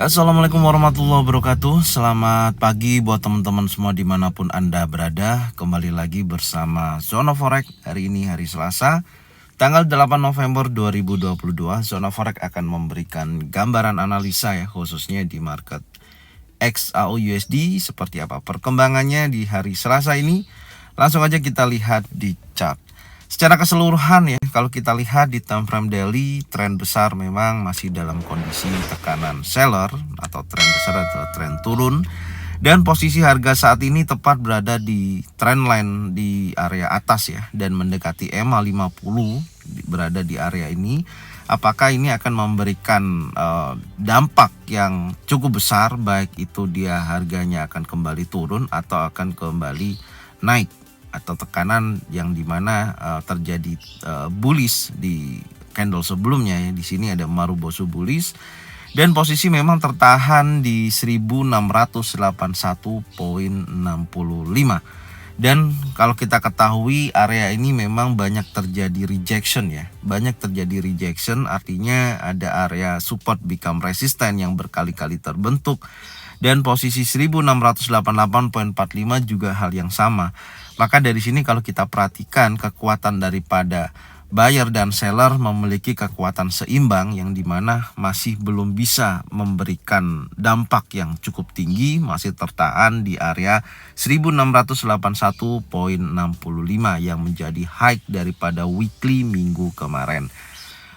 Assalamualaikum warahmatullahi wabarakatuh. Selamat pagi buat teman-teman semua dimanapun Anda berada. Kembali lagi bersama Zona Forex. Hari ini hari Selasa tanggal 8 November 2022. Zona Forex akan memberikan gambaran analisa ya, khususnya di market XAU USD. Seperti apa perkembangannya di hari Selasa ini. Langsung aja kita lihat di chart. Secara keseluruhan ya, kalau kita lihat di time frame daily, tren besar memang masih dalam kondisi tekanan seller atau tren besar atau tren turun. Dan posisi harga saat ini tepat berada di trendline di area atas ya, dan mendekati EMA 50 berada di area ini. Apakah ini akan memberikan dampak yang cukup besar, baik itu dia harganya akan kembali turun atau akan kembali naik, atau tekanan yang dimana terjadi bullish di candle sebelumnya ya. Di sini ada Marubozu bullish dan posisi memang tertahan di 1681.65. Dan kalau kita ketahui area ini memang banyak terjadi rejection ya. Banyak terjadi rejection, artinya ada area support become resistant yang berkali-kali terbentuk. Dan posisi 1688.45 juga hal yang sama. Maka dari sini kalau kita perhatikan kekuatan daripada buyer dan seller memiliki kekuatan seimbang, yang dimana masih belum bisa memberikan dampak yang cukup tinggi, masih tertahan di area 1681.65 yang menjadi high daripada weekly minggu kemarin.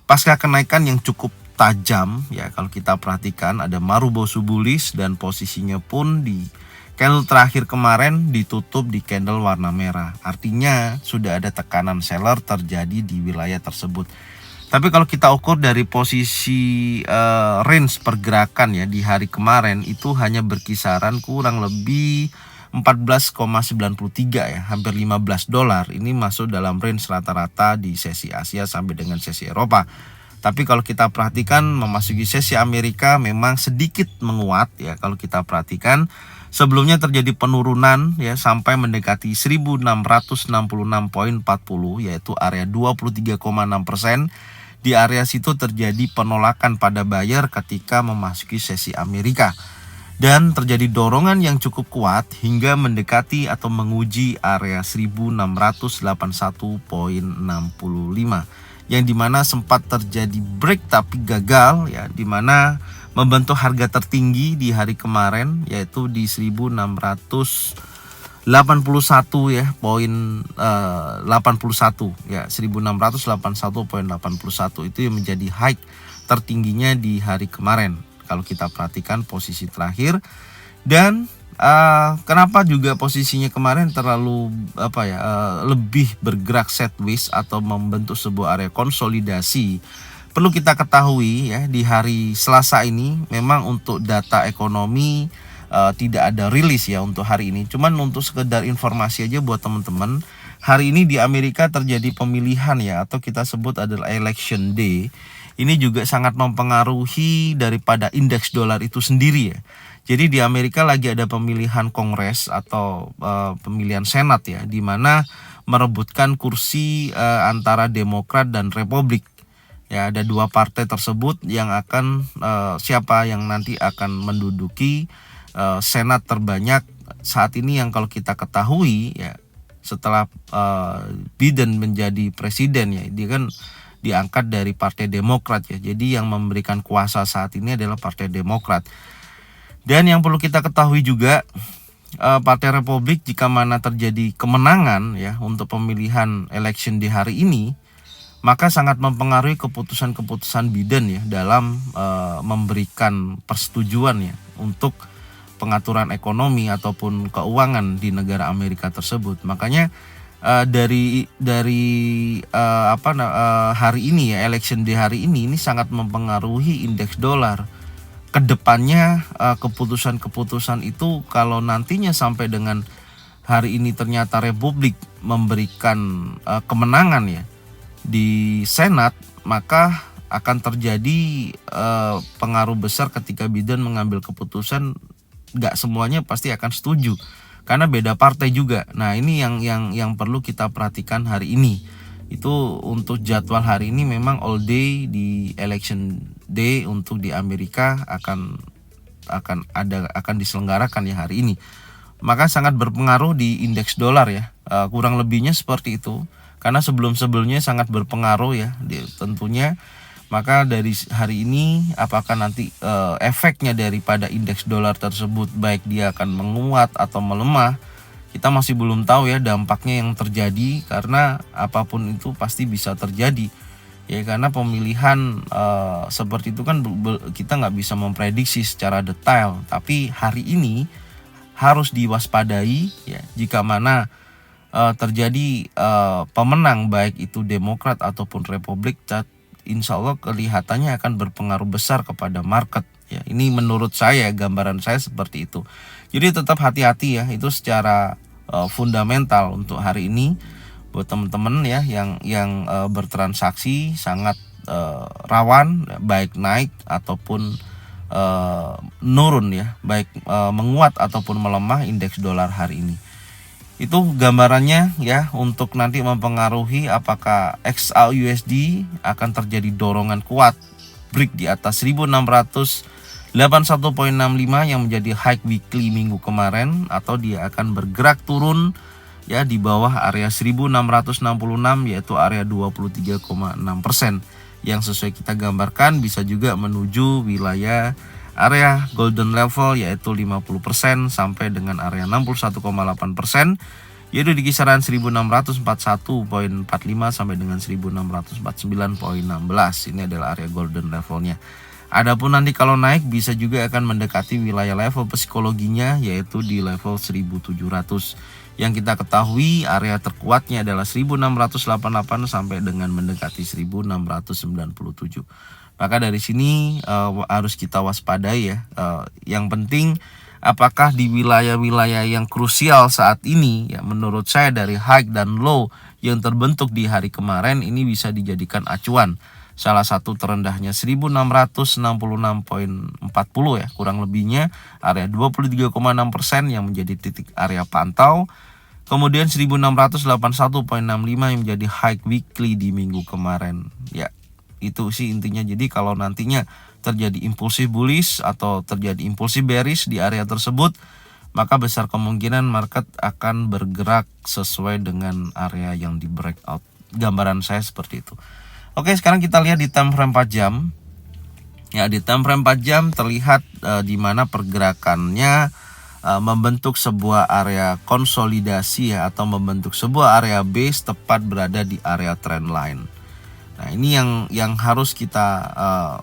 Pasca kenaikan yang cukup tajam ya, kalau kita perhatikan ada Marubozu bullish dan posisinya pun di candle terakhir kemarin ditutup di candle warna merah. Artinya sudah ada tekanan seller terjadi di wilayah tersebut. Tapi kalau kita ukur dari posisi range pergerakan ya di hari kemarin, itu hanya berkisaran kurang lebih 14,93 ya, hampir $15. Ini masuk dalam range rata-rata di sesi Asia sampai dengan sesi Eropa. Tapi kalau kita perhatikan memasuki sesi Amerika memang sedikit menguat ya. Kalau kita perhatikan sebelumnya terjadi penurunan ya sampai mendekati 1666.40, yaitu area 23,6%. Di area situ terjadi penolakan pada buyer ketika memasuki sesi Amerika. Dan terjadi dorongan yang cukup kuat hingga mendekati atau menguji area 1681.65. Yang dimana sempat terjadi break tapi gagal ya, dimana membentuk harga tertinggi di hari kemarin yaitu di 1681 ya, poin 81 ya, 1681.81 itu yang menjadi high tertingginya di hari kemarin kalau kita perhatikan posisi terakhir. Dan kenapa juga posisinya kemarin terlalu lebih bergerak sideways atau membentuk sebuah area konsolidasi? Perlu kita ketahui ya, di hari Selasa ini memang untuk data ekonomi tidak ada rilis ya untuk hari ini. Cuman untuk sekedar informasi aja buat teman-teman, hari ini di Amerika terjadi pemilihan ya, atau kita sebut adalah election day. Ini juga sangat mempengaruhi daripada indeks dolar itu sendiri ya. Jadi di Amerika lagi ada pemilihan Kongres atau pemilihan Senat ya, di mana merebutkan kursi antara Demokrat dan Republik. Ya, ada dua partai tersebut yang akan siapa yang nanti akan menduduki Senat terbanyak saat ini. Yang kalau kita ketahui ya, setelah Biden menjadi presiden ya, dia kan diangkat dari Partai Demokrat ya. Jadi yang memberikan kuasa saat ini adalah Partai Demokrat. Dan yang perlu kita ketahui juga, Partai Republik jika mana terjadi kemenangan ya untuk pemilihan election di hari ini, maka sangat mempengaruhi keputusan-keputusan Biden ya dalam memberikan persetujuan ya untuk pengaturan ekonomi ataupun keuangan di negara Amerika tersebut. Makanya dari hari ini ya, election di hari ini sangat mempengaruhi indeks dolar. Kedepannya keputusan-keputusan itu kalau nantinya sampai dengan hari ini ternyata Republik memberikan kemenangan ya di Senat, maka akan terjadi pengaruh besar ketika Biden mengambil keputusan. Gak semuanya pasti akan setuju karena beda partai juga. Nah, ini yang perlu kita perhatikan hari ini. Itu untuk jadwal hari ini memang all day di election day untuk di Amerika akan akan diselenggarakan ya hari ini. Maka sangat berpengaruh di indeks dolar ya. Kurang lebihnya seperti itu. Karena sebelumnya sangat berpengaruh ya tentunya. Maka dari hari ini apakah nanti efeknya daripada indeks dolar tersebut baik dia akan menguat atau melemah, kita masih belum tahu ya dampaknya yang terjadi, karena apapun itu pasti bisa terjadi ya, karena pemilihan seperti itu kan kita nggak bisa memprediksi secara detail. Tapi hari ini harus diwaspadai ya, jika mana terjadi pemenang baik itu Demokrat ataupun Republik, insya Allah kelihatannya akan berpengaruh besar kepada market ya. Ini menurut saya, gambaran saya seperti itu. Jadi tetap hati-hati ya, itu secara fundamental untuk hari ini buat teman-teman ya yang bertransaksi sangat rawan baik naik ataupun nurun ya, baik menguat ataupun melemah indeks dolar hari ini. Itu gambarannya ya, untuk nanti mempengaruhi apakah XAUUSD akan terjadi dorongan kuat break di atas 1681.65 yang menjadi high weekly minggu kemarin, atau dia akan bergerak turun ya di bawah area 1666 yaitu area 23,6%, yang sesuai kita gambarkan bisa juga menuju wilayah area golden level yaitu 50% sampai dengan area 61,8%, yaitu di kisaran 1641.45 sampai dengan 1649.16. Ini adalah area golden levelnya. Adapun nanti kalau naik bisa juga akan mendekati wilayah level psikologinya yaitu di level 1700. Yang kita ketahui area terkuatnya adalah 1688 sampai dengan mendekati 1697. Maka dari sini harus kita waspadai ya. Yang penting apakah di wilayah-wilayah yang krusial saat ini ya, menurut saya dari high dan low yang terbentuk di hari kemarin ini bisa dijadikan acuan. Salah satu terendahnya 1666.40 ya, kurang lebihnya area 23,6% yang menjadi titik area pantau. Kemudian 1681.65 yang menjadi high weekly di minggu kemarin ya. Itu sih intinya. Jadi kalau nantinya terjadi impulsif bullish atau terjadi impulsif bearish di area tersebut, maka besar kemungkinan market akan bergerak sesuai dengan area yang di breakout. Gambaran saya seperti itu. Oke, sekarang kita lihat di time frame 4 jam. Ya, di time frame 4 jam terlihat di mana pergerakannya membentuk sebuah area konsolidasi ya, atau membentuk sebuah area base tepat berada di area trend line. Nah, ini yang harus kita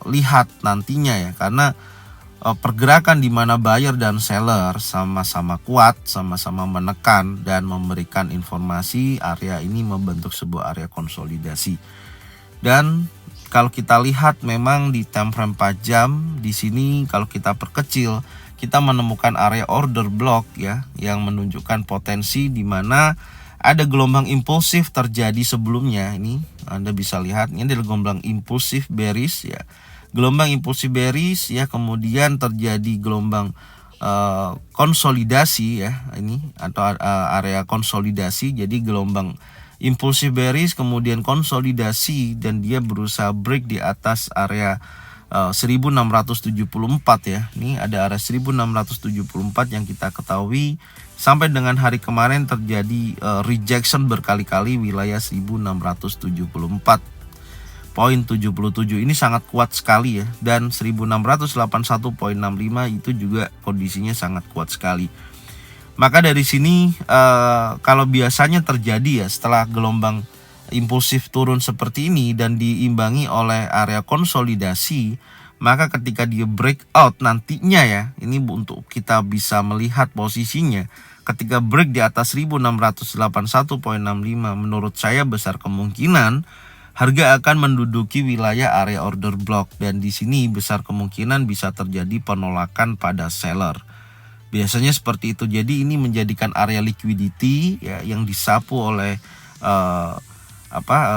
lihat nantinya ya, karena pergerakan di mana buyer dan seller sama-sama kuat, sama-sama menekan dan memberikan informasi, area ini membentuk sebuah area konsolidasi. Dan kalau kita lihat memang di time frame 4 jam di sini kalau kita perkecil, kita menemukan area order block ya, yang menunjukkan potensi di mana ada gelombang impulsif terjadi sebelumnya. Ini Anda bisa lihat, ini adalah gelombang impulsif bearish ya. Gelombang impulsif bearish ya, kemudian terjadi gelombang konsolidasi ya, ini atau area konsolidasi. Jadi gelombang impulsif bearish kemudian konsolidasi dan dia berusaha break di atas area 1674 ya. Ini ada area 1674 yang kita ketahui sampai dengan hari kemarin terjadi rejection berkali-kali wilayah 1674.77. Ini sangat kuat sekali ya, dan 1681.65 itu juga kondisinya sangat kuat sekali. Maka dari sini kalau biasanya terjadi ya setelah gelombang impulsif turun seperti ini dan diimbangi oleh area konsolidasi, maka ketika dia breakout nantinya ya, ini untuk kita bisa melihat posisinya ketika break di atas 1681.65, menurut saya besar kemungkinan harga akan menduduki wilayah area order block, dan di sini besar kemungkinan bisa terjadi penolakan pada seller. Biasanya seperti itu. Jadi ini menjadikan area liquidity ya, yang disapu oleh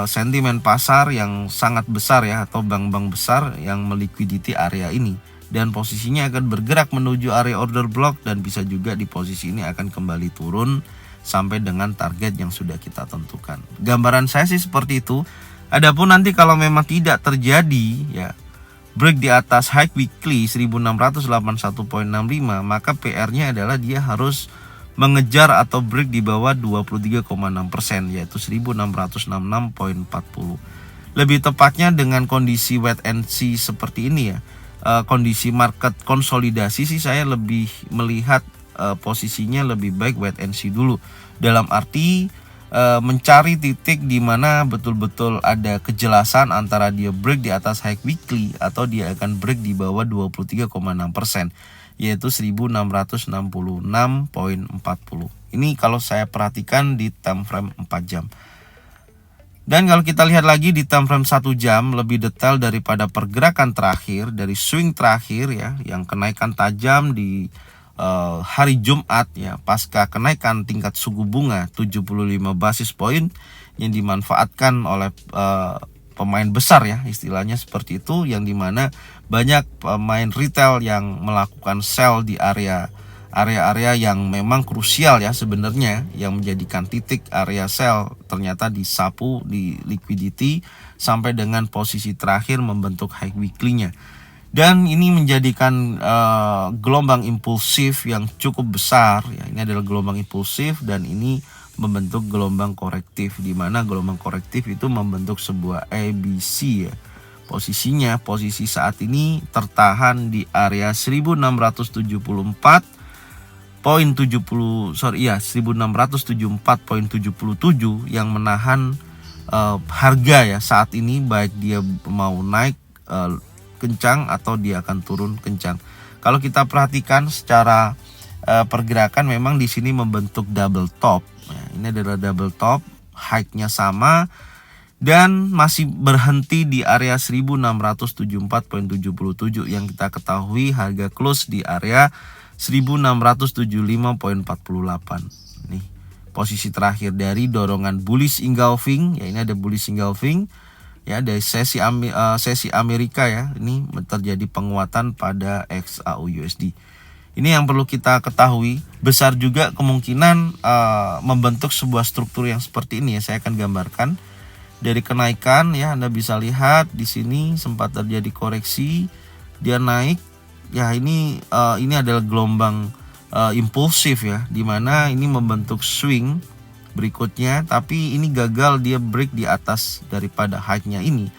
sentimen pasar yang sangat besar ya, atau bank-bank besar yang meliquidity area ini, dan posisinya akan bergerak menuju area order block, dan bisa juga di posisi ini akan kembali turun sampai dengan target yang sudah kita tentukan. Gambaran saya sih seperti itu. Adapun nanti kalau memang tidak terjadi ya break di atas high weekly 1681.65, maka PR-nya adalah dia harus mengejar atau break di bawah 23,6%, yaitu 1666.40. Lebih tepatnya dengan kondisi wait and see seperti ini ya, kondisi market konsolidasi sih saya lebih melihat posisinya lebih baik wait and see dulu, dalam arti mencari titik di mana betul-betul ada kejelasan antara dia break di atas high weekly atau dia akan break di bawah 23,6%, yaitu 1666.40. Ini kalau saya perhatikan di time frame 4 jam. Dan kalau kita lihat lagi di time frame 1 jam lebih detail daripada pergerakan terakhir dari swing terakhir ya, yang kenaikan tajam di hari Jumat ya, pasca kenaikan tingkat suku bunga 75 basis point yang dimanfaatkan oleh pemain besar ya, istilahnya seperti itu, yang dimana banyak pemain retail yang melakukan sell di area-area yang memang krusial ya sebenarnya, yang menjadikan titik area sell ternyata disapu di liquidity sampai dengan posisi terakhir membentuk high weekly-nya. Dan ini menjadikan gelombang impulsif yang cukup besar ya. Ini adalah gelombang impulsif dan ini membentuk gelombang korektif, di mana gelombang korektif itu membentuk sebuah ABC ya. Posisi saat ini tertahan di area 1674.77 yang menahan harga ya saat ini, baik dia mau naik kencang atau dia akan turun kencang. Kalau kita perhatikan secara pergerakan memang di sini membentuk double top. Ya, ini adalah double top, high-nya sama dan masih berhenti di area 1674.77 yang kita ketahui harga close di area 1675.48. Nih, posisi terakhir dari dorongan bullish engulfing ya, ini ada bullish engulfing ya dari sesi Amerika ya, ini terjadi penguatan pada XAU/USD. Ini yang perlu kita ketahui. Besar juga kemungkinan membentuk sebuah struktur yang seperti ini ya. Saya akan gambarkan dari kenaikan ya, Anda bisa lihat di sini sempat terjadi koreksi, dia naik ya. Ini adalah gelombang impulsif ya, dimana ini membentuk swing berikutnya, tapi ini gagal, dia break di atas daripada high-nya ini,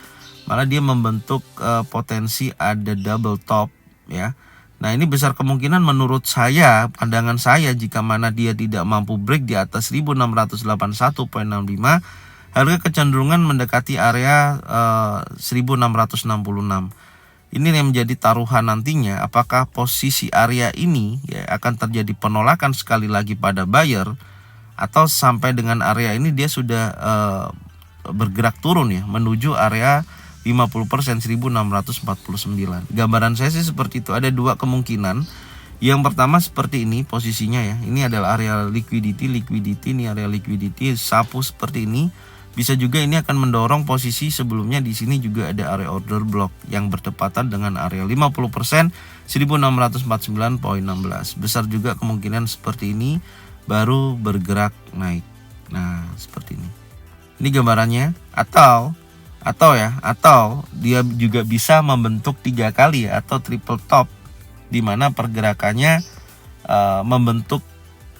malah dia membentuk potensi ada double top ya. Nah, ini besar kemungkinan menurut saya, pandangan saya, jika mana dia tidak mampu break di atas 1681.65, harga kecenderungan mendekati area 1666. Ini yang menjadi taruhan nantinya, apakah posisi area ini ya akan terjadi penolakan sekali lagi pada buyer, atau sampai dengan area ini dia sudah bergerak turun ya menuju area 50% 1649. Gambaran saya sih seperti itu. Ada dua kemungkinan. Yang pertama seperti ini posisinya ya. Ini adalah area liquidity, ini area liquidity, sapu seperti ini. Bisa juga ini akan mendorong posisi sebelumnya, di sini juga ada area order block yang bertepatan dengan area 50% 1649.16. Besar juga kemungkinan seperti ini baru bergerak naik. Nah, seperti ini. Ini gambarannya. Atau dia juga bisa membentuk 3 kali ya, atau triple top, di mana pergerakannya membentuk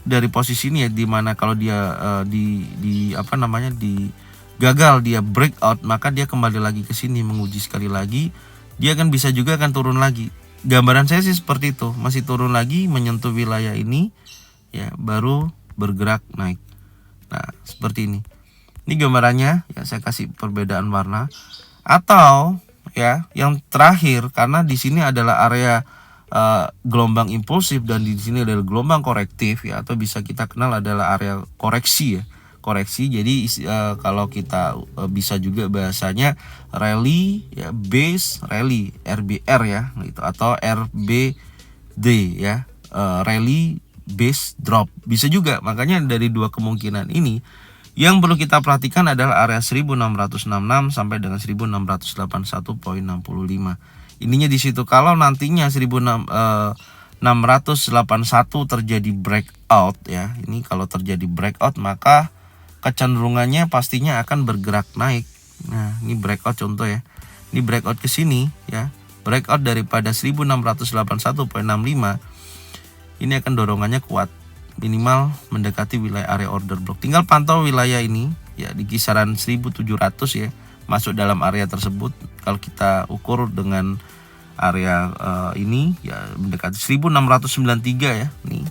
dari posisi ini ya, di mana kalau dia gagal dia breakout, maka dia kembali lagi ke sini menguji sekali lagi, dia akan bisa juga akan turun lagi. Gambaran saya sih seperti itu, masih turun lagi menyentuh wilayah ini ya, baru bergerak naik. Nah, seperti ini. Ini gambarannya ya, saya kasih perbedaan warna. Atau ya yang terakhir, karena di sini adalah area gelombang impulsif dan di sini adalah gelombang korektif ya, atau bisa kita kenal adalah area koreksi ya. Koreksi, jadi kalau kita bisa juga bahasanya rally ya, base rally, RBR ya gitu, atau RBD ya, rally base drop bisa juga. Makanya dari dua kemungkinan ini yang perlu kita perhatikan adalah area 1666 sampai dengan 1681.65. Ininya di situ. Kalau nantinya 1681 terjadi breakout ya. Ini kalau terjadi breakout maka kecenderungannya pastinya akan bergerak naik. Nah, ini breakout contoh ya. Ini breakout ke sini ya. breakout daripada 1681.65, ini akan dorongannya kuat, minimal mendekati wilayah area order block. Tinggal pantau wilayah ini ya di kisaran 1700 ya, masuk dalam area tersebut. Kalau kita ukur dengan area ini ya mendekati 1693 ya, nih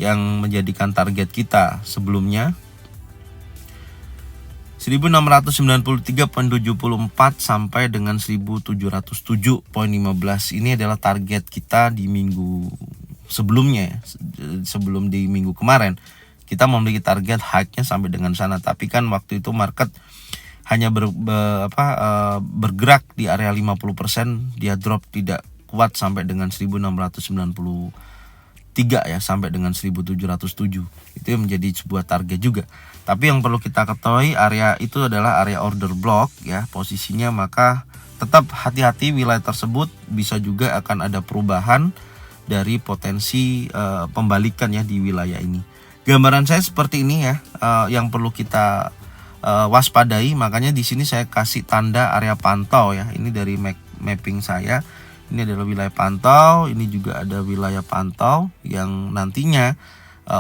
yang menjadikan target kita sebelumnya 1693.74 sampai dengan 1707.15. Ini adalah target kita di minggu sebelumnya ya. Sebelum di minggu kemarin kita memiliki target high-nya sampai dengan sana, tapi kan waktu itu market hanya bergerak di area 50%, dia drop tidak kuat sampai dengan 1693 ya, sampai dengan 1707. Itu yang menjadi sebuah target juga. Tapi yang perlu kita ketahui, area itu adalah area order block ya posisinya, maka tetap hati-hati wilayah tersebut bisa juga akan ada perubahan dari potensi pembalikan ya di wilayah ini. Gambaran saya seperti ini ya, yang perlu kita waspadai. Makanya di sini saya kasih tanda area pantau ya. Ini dari mapping saya. Ini adalah wilayah pantau, ini juga ada wilayah pantau yang nantinya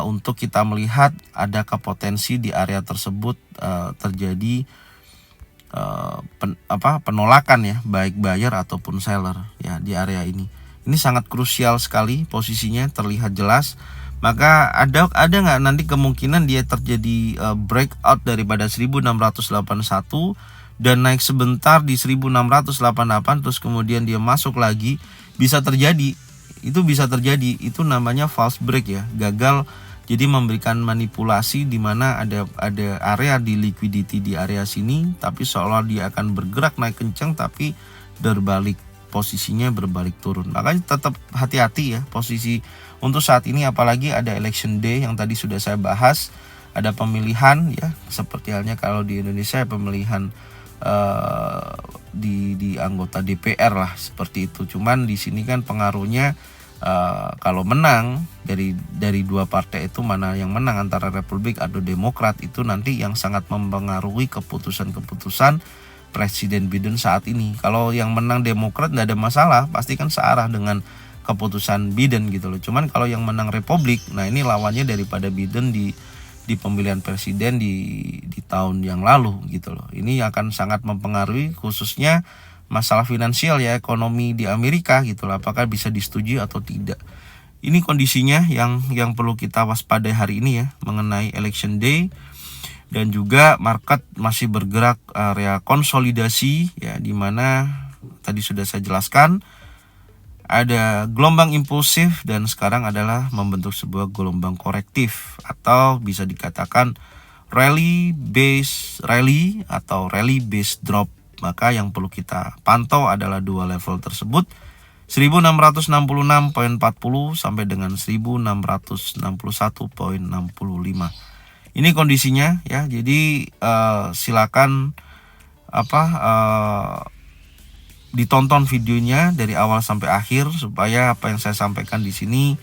untuk kita melihat adakah potensi di area tersebut terjadi penolakan ya, baik buyer ataupun seller ya di area ini. Ini sangat krusial sekali posisinya, terlihat jelas. Maka ada nggak nanti kemungkinan dia terjadi breakout daripada 1681 dan naik sebentar di 1688 terus kemudian dia masuk lagi, bisa terjadi. Itu bisa terjadi, itu namanya false break ya, gagal. Jadi memberikan manipulasi di mana ada area di liquidity di area sini, tapi seolah dia akan bergerak naik kencang tapi berbalik, posisinya berbalik turun. Makanya tetap hati-hati ya posisi untuk saat ini, apalagi ada election day yang tadi sudah saya bahas, ada pemilihan ya, seperti halnya kalau di Indonesia pemilihan di anggota DPR lah seperti itu. Cuman di sini kan pengaruhnya kalau menang dari dua partai itu, mana yang menang antara Republik atau Demokrat, itu nanti yang sangat mempengaruhi keputusan Presiden Biden saat ini. Kalau yang menang Demokrat nggak ada masalah, pasti kan searah dengan keputusan Biden gitu loh. Cuman kalau yang menang Republik, nah ini lawannya daripada Biden di pemilihan presiden di tahun yang lalu gitu loh. Ini akan sangat mempengaruhi khususnya masalah finansial ya, ekonomi di Amerika gitu loh, apakah bisa disetujui atau tidak. Ini kondisinya yang perlu kita waspadai hari ini ya, mengenai election day. Dan juga market masih bergerak area konsolidasi ya, dimana tadi sudah saya jelaskan ada gelombang impulsif dan sekarang adalah membentuk sebuah gelombang korektif atau bisa dikatakan rally based drop. Maka yang perlu kita pantau adalah dua level tersebut, 1666.40 sampai dengan 1661.65. Ini kondisinya ya. Jadi silakan ditonton videonya dari awal sampai akhir supaya apa yang saya sampaikan di sini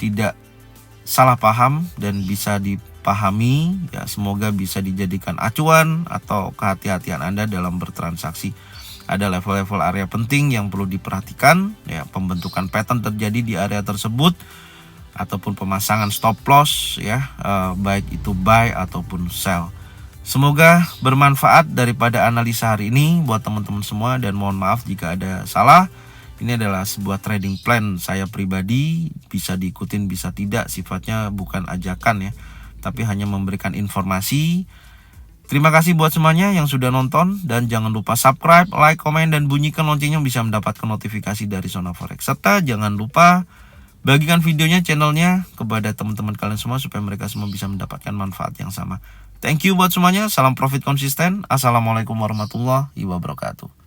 tidak salah paham dan bisa dipahami ya. Semoga bisa dijadikan acuan atau kehati-hatian Anda dalam bertransaksi. Ada level-level area penting yang perlu diperhatikan ya, pembentukan pattern terjadi di area tersebut ataupun pemasangan stop loss ya, baik itu buy ataupun sell. Semoga bermanfaat daripada analisa hari ini buat teman-teman semua, dan mohon maaf jika ada salah. Ini adalah sebuah trading plan saya pribadi, bisa diikutin bisa tidak, sifatnya bukan ajakan ya, tapi hanya memberikan informasi. Terima kasih buat semuanya yang sudah nonton, dan jangan lupa subscribe, like, komen, dan bunyikan loncengnya bisa mendapatkan notifikasi dari Zona Forex. Serta jangan lupa bagikan videonya, channelnya kepada teman-teman kalian semua supaya mereka semua bisa mendapatkan manfaat yang sama. Thank you buat semuanya. Salam profit konsisten. Assalamualaikum warahmatullahi wabarakatuh.